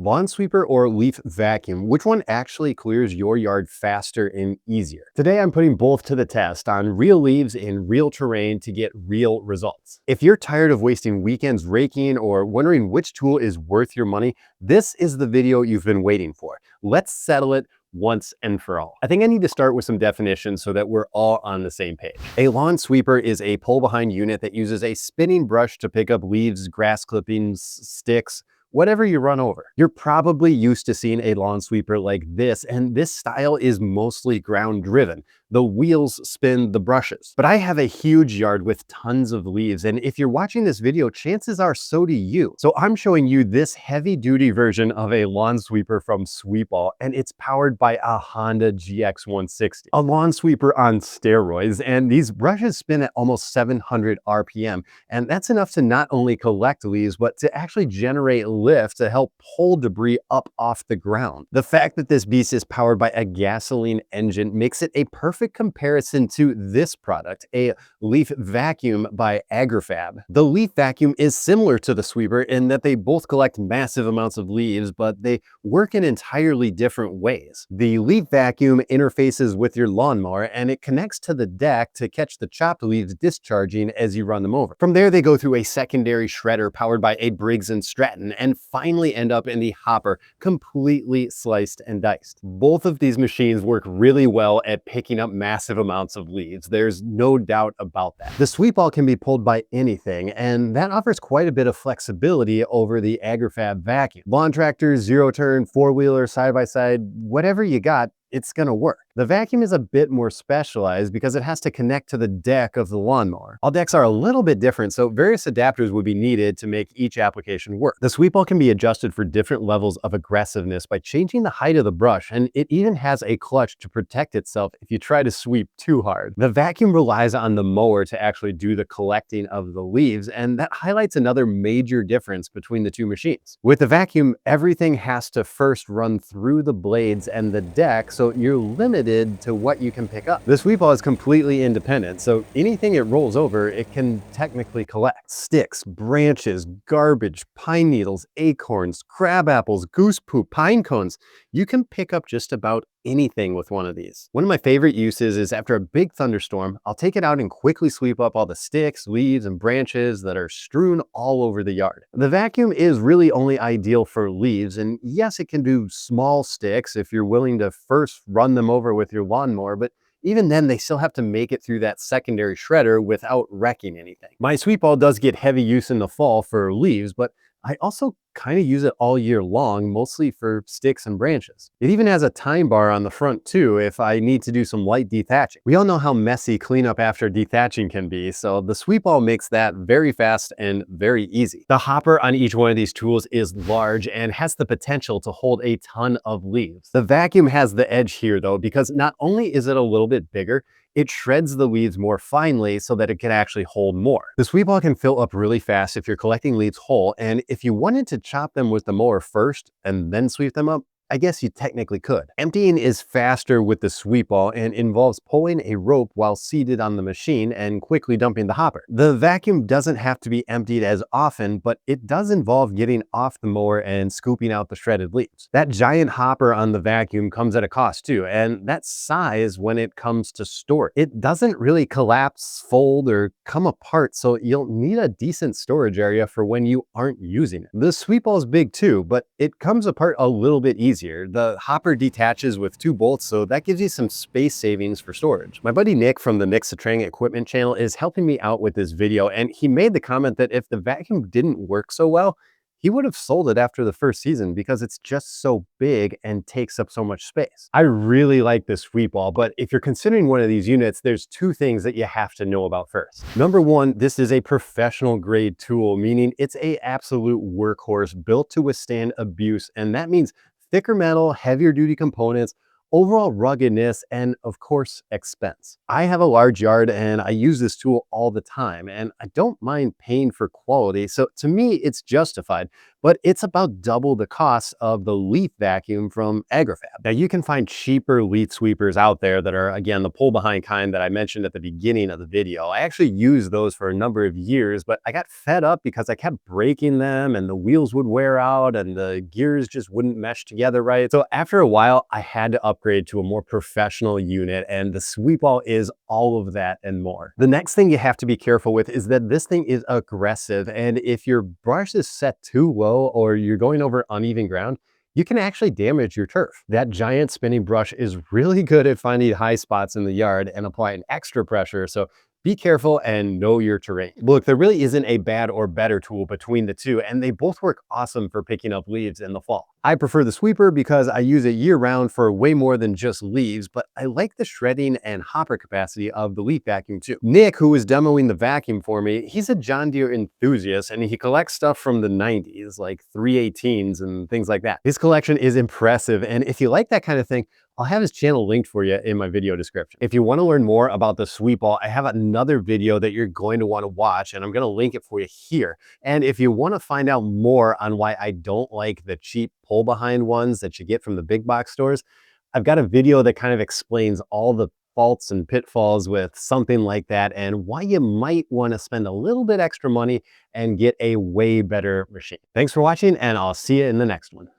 Lawn sweeper or leaf vacuum, which one actually clears your yard faster and easier? Today I'm putting both to the test on real leaves in real terrain to get real results. If you're tired of wasting weekends raking or wondering which tool is worth your money, this is the video you've been waiting for. Let's settle it once and for all. I think I need to start with some definitions so that we're all on the same page. A lawn sweeper is a pull-behind unit that uses a spinning brush to pick up leaves, grass clippings, sticks, whatever you run over. You're probably used to seeing a lawn sweeper like this, and this style is mostly ground driven. The wheels spin the brushes. But I have a huge yard with tons of leaves, and if you're watching this video, chances are so do you. So I'm showing you this heavy duty version of a lawn sweeper from Sweepall, and it's powered by a Honda GX160. A lawn sweeper on steroids, and these brushes spin at almost 700 RPM, and that's enough to not only collect leaves, but to actually generate lift to help pull debris up off the ground. The fact that this beast is powered by a gasoline engine makes it a perfect comparison to this product, a leaf vacuum by Agrifab. The leaf vacuum is similar to the sweeper in that they both collect massive amounts of leaves, but they work in entirely different ways. The leaf vacuum interfaces with your lawnmower and it connects to the deck to catch the chopped leaves discharging as you run them over. From there, they go through a secondary shredder powered by a Briggs & Stratton and finally end up in the hopper, completely sliced and diced. Both of these machines work really well at picking up massive amounts of leaves. There's no doubt about that. The Sweepall can be pulled by anything, and that offers quite a bit of flexibility over the Agrifab vacuum. Lawn tractors, zero turn, four-wheeler, side-by-side, whatever you got, it's gonna work. The vacuum is a bit more specialized because it has to connect to the deck of the lawnmower. All decks are a little bit different, so various adapters would be needed to make each application work. The Sweepall can be adjusted for different levels of aggressiveness by changing the height of the brush, and it even has a clutch to protect itself if you try to sweep too hard. The vacuum relies on the mower to actually do the collecting of the leaves, and that highlights another major difference between the two machines. With the vacuum, everything has to first run through the blades and the deck, so you're limited to what you can pick up. The Sweepall is completely independent, so anything it rolls over, it can technically collect. Sticks, branches, garbage, pine needles, acorns, crab apples, goose poop, pine cones. You can pick up just about anything with one of these. One of my favorite uses is after a big thunderstorm, I'll take it out and quickly sweep up all the sticks, leaves, and branches that are strewn all over the yard. The vacuum is really only ideal for leaves, and yes, it can do small sticks if you're willing to first run them over with your lawnmower, but even then, they still have to make it through that secondary shredder without wrecking anything. My Sweepall does get heavy use in the fall for leaves, but I also kind of use it all year long, mostly for sticks and branches. It even has a time bar on the front too if I need to do some light dethatching. We all know how messy cleanup after dethatching can be, so the Sweepall makes that very fast and very easy. The hopper on each one of these tools is large and has the potential to hold a ton of leaves. The vacuum has the edge here though, because not only is it a little bit bigger, it shreds the leaves more finely so that it can actually hold more. The Sweepall can fill up really fast if you're collecting leaves whole, and if you wanted to chop them with the mower first and then sweep them up, I guess you technically could. Emptying is faster with the Sweepall and involves pulling a rope while seated on the machine and quickly dumping the hopper. The vacuum doesn't have to be emptied as often, but it does involve getting off the mower and scooping out the shredded leaves. That giant hopper on the vacuum comes at a cost too, and that size when it comes to storage. It doesn't really collapse, fold, or come apart, so you'll need a decent storage area for when you aren't using it. The Sweepall is big too, but it comes apart a little bit easier. The hopper detaches with 2 bolts, so that gives you some space savings for storage. My buddy Nick from the Nixatrang Equipment channel is helping me out with this video, and he made the comment that if the vacuum didn't work so well, he would have sold it after the first season because it's just so big and takes up so much space. I really like this Sweepall, but if you're considering one of these units, there's 2 things that you have to know about first. Number 1, this is a professional grade tool, meaning it's an absolute workhorse built to withstand abuse, and that means thicker metal, heavier duty components, overall ruggedness, and of course, expense. I have a large yard and I use this tool all the time, and I don't mind paying for quality. So to me, it's justified, but it's about double the cost of the leaf vacuum from AgriFab. Now, you can find cheaper leaf sweepers out there that are, again, the pull behind kind that I mentioned at the beginning of the video. I actually used those for a number of years, but I got fed up because I kept breaking them and the wheels would wear out and the gears just wouldn't mesh together right. So after a while, I had to upgrade to a more professional unit, and the Sweepball is all of that and more. The next thing you have to be careful with is that this thing is aggressive, and if your brush is set too low or you're going over uneven ground, you can actually damage your turf. That giant spinning brush is really good at finding high spots in the yard and applying extra pressure, so be careful and know your terrain. Look, there really isn't a bad or better tool between the two, and they both work awesome for picking up leaves in the fall. I prefer the sweeper because I use it year round for way more than just leaves, but I like the shredding and hopper capacity of the leaf vacuum too. Nick, who was demoing the vacuum for me, he's a John Deere enthusiast and he collects stuff from the 90s, like 318s and things like that. His collection is impressive, and if you like that kind of thing, I'll have his channel linked for you in my video description. If you want to learn more about the Sweepball, I have another video that you're going to want to watch, and I'm going to link it for you here. And if you want to find out more on why I don't like the cheap pull behind ones that you get from the big box stores, I've got a video that kind of explains all the faults and pitfalls with something like that and why you might want to spend a little bit extra money and get a way better machine. Thanks for watching, and I'll see you in the next one.